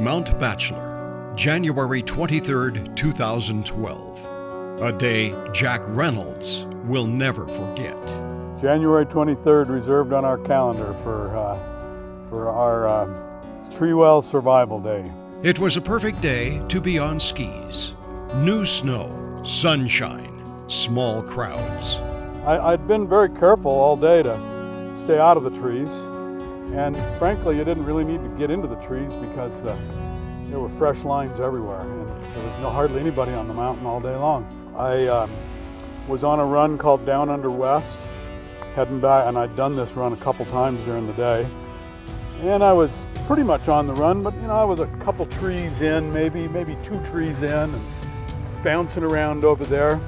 Mount Bachelor, January 23, 2012. A day Jack Reynolds will never forget. January 23rd reserved on our calendar for our Treewell Survival Day. It was a perfect day to be on skis. New snow, sunshine, small crowds. I'd been very careful all day to stay out of the trees, and frankly you didn't really need to get into the trees because there were fresh lines everywhere and there was hardly anybody on the mountain all day long. I was on a run called Down Under West, heading back, and I'd done this run a couple times during the day, and I was pretty much on the run, but I was a couple trees in, maybe 2 trees in, and bouncing around over there.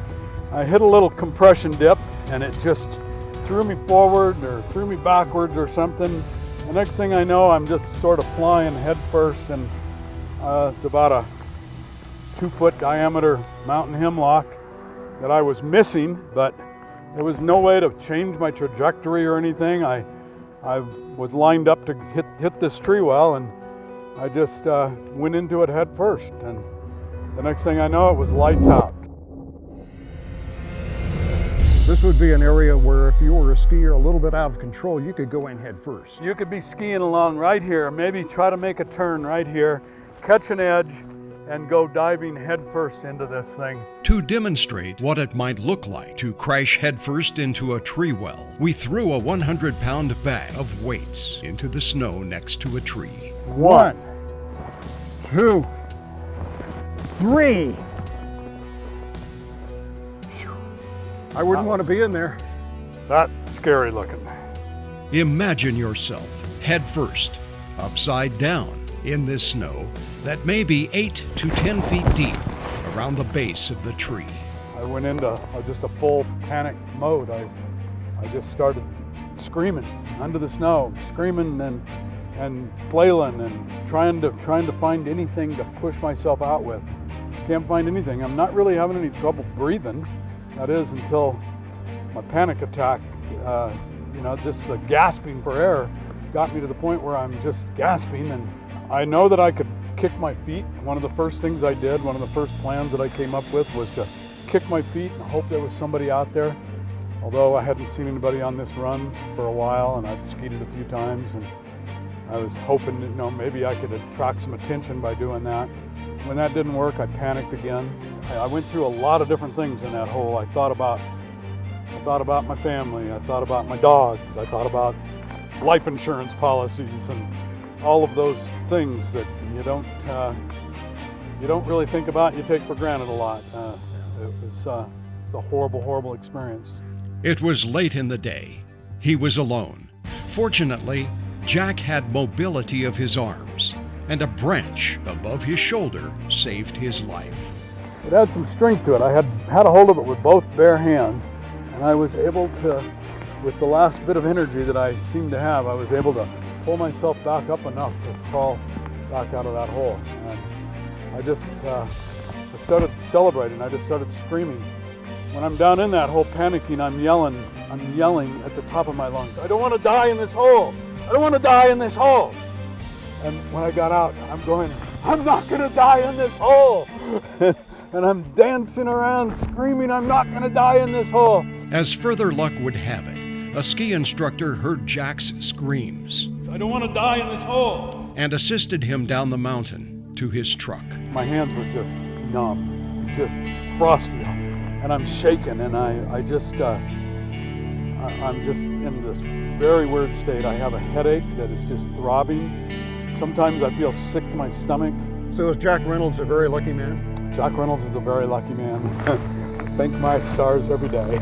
I hit a little compression dip and it just threw me forward or threw me backwards or something. The next thing I know, I'm just sort of flying head first, and it's about a 2-foot diameter mountain hemlock that I was missing, but there was no way to change my trajectory or anything. I was lined up to hit this tree well, and I just went into it head first, and the next thing I know, it was lights out. This would be an area where if you were a skier a little bit out of control, you could go in head first. You could be skiing along right here, maybe try to make a turn right here, catch an edge, and go diving head first into this thing. To demonstrate what it might look like to crash headfirst into a tree well, we threw a 100-pound bag of weights into the snow next to a tree. 1, 2, 3. I wouldn't want to be in there. That's scary looking. Imagine yourself head first, upside down in this snow that may be 8 to 10 feet deep around the base of the tree. I went into just a full panic mode. I just started screaming under the snow, screaming and flailing and trying to find anything to push myself out with. Can't find anything. I'm not really having any trouble breathing. That is until my panic attack, just the gasping for air got me to the point where I'm just gasping, and I know that I could kick my feet. One of the first things I did, one of the first plans that I came up with was to kick my feet and hope there was somebody out there. Although I hadn't seen anybody on this run for a while, and I'd skied it a few times, and I was hoping that, maybe I could attract some attention by doing that. When that didn't work, I panicked again. I went through a lot of different things in that hole. I thought about my family. I thought about my dogs. I thought about life insurance policies and all of those things that you don't really think about. You take for granted a lot. It was a horrible, horrible experience. It was late in the day. He was alone. Fortunately, Jack had mobility of his arms, and a branch above his shoulder saved his life. It had some strength to it. I had a hold of it with both bare hands, and I was able to, with the last bit of energy that I seemed to have, I was able to pull myself back up enough to crawl back out of that hole. And I started celebrating. I just started screaming. When I'm down in that hole panicking, I'm yelling at the top of my lungs, I don't want to die in this hole! I don't want to die in this hole! And when I got out, I'm going, I'm not going to die in this hole! And I'm dancing around screaming, I'm not going to die in this hole! As further luck would have it, a ski instructor heard Jack's screams. I don't want to die in this hole! And assisted him down the mountain to his truck. My hands were just numb, just frosty, and I'm shaking, and I'm just in this very weird state. I have a headache that is just throbbing. Sometimes I feel sick to my stomach. So is Jack Reynolds a very lucky man? Jack Reynolds is a very lucky man. Thank my stars every day.